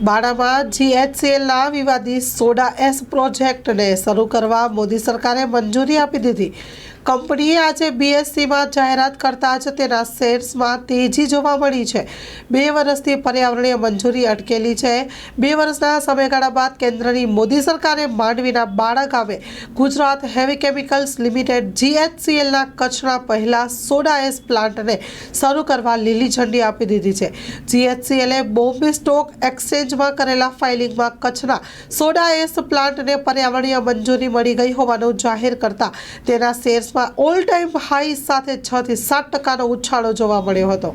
બાણામાં જીએચસીએલના વિવાદિત soda S પ્રોજેક્ટને શરૂ કરવા મોદી સરકારે મંજૂરી આપી દીધી। કંપનીએ આજે બીએસસીમાં જાહેરાત કરતા જ તેના શેર્સમાં તેજી જોવા મળી છે। 2 વર્ષથી પર્યાવરણીય મંજૂરી અટકેલી છે। 2 વર્ષના સમયગાળા બાદ કેન્દ્રની મોદી સરકારે માંડવીના બાણા ગામે ગુજરાત હેવી કેમિકલ્સ લિમિટેડ જીએચસીએલના કચ્છના પહેલા સોડા એસ પ્લાન્ટને શરૂ કરવા લીલી ઝંડી આપી દીધી છે। જીએચસીએલે બોમ્બે સ્ટોક એક્સચેન્જમાં કરેલા ફાઇલિંગમાં કચ્છના સોડા એસ પ્લાન્ટને પર્યાવરણીય મંજૂરી મળી ગઈ હોવાનું જાહેર કરતા તેના શેર્સ ઓલ ટાઈમ હાઈ સાથે 6 થી 7% ઉછાળો જોવા મળ્યો હતો।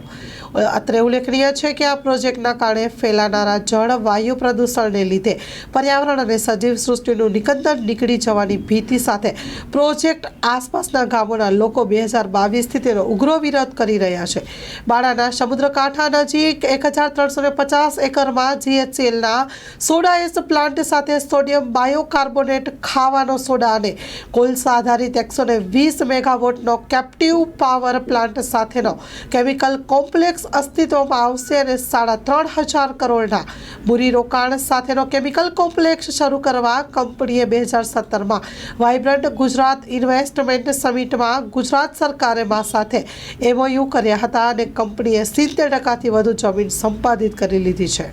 અત્રે ઉલ્લેખનીય છે કે આ પ્રોજેક્ટના કારણે ફેલાનારા જળ વાયુ પ્રદૂષણને લીધે પર્યાવરણ અને સજીવ સૃષ્ટિનું નિકંદન નીકળી જવાની ભીતિ સાથે પ્રોજેક્ટ આસપાસના ગામોના લોકો 2022થી તેનો ઉગ્ર વિરોધ કરી રહ્યા છે। બાણાના સમુદ્રકાંઠા નજીક 1350 એકરમાં જીએચસીએલના સોડા એસ પ્લાન્ટ સાથે સોડિયમ બાયોકાર્બોનેટ ખાવાનો સોડા અને કોલસા આધારિત 120 મેગાવોટનો કેપ્ટિવ પાવર પ્લાન્ટ સાથેનો કેમિકલ કોમ્પ્લેક્સ અસ્તિત્વમાં આવશે અને 3,500 કરોડના મૂડીરોકાણ સાથેનો કેમિકલ કોમ્પ્લેક્સ શરૂ કરવા કંપનીએ 2017માં વાઇબ્રન્ટ ગુજરાત ઇન્વેસ્ટમેન્ટ સમિટમાં ગુજરાત સરકારે સાથે એમઓયુ કર્યા હતા અને કંપનીએ 70%થી વધુ જમીન સંપાદિત કરી લીધી છે।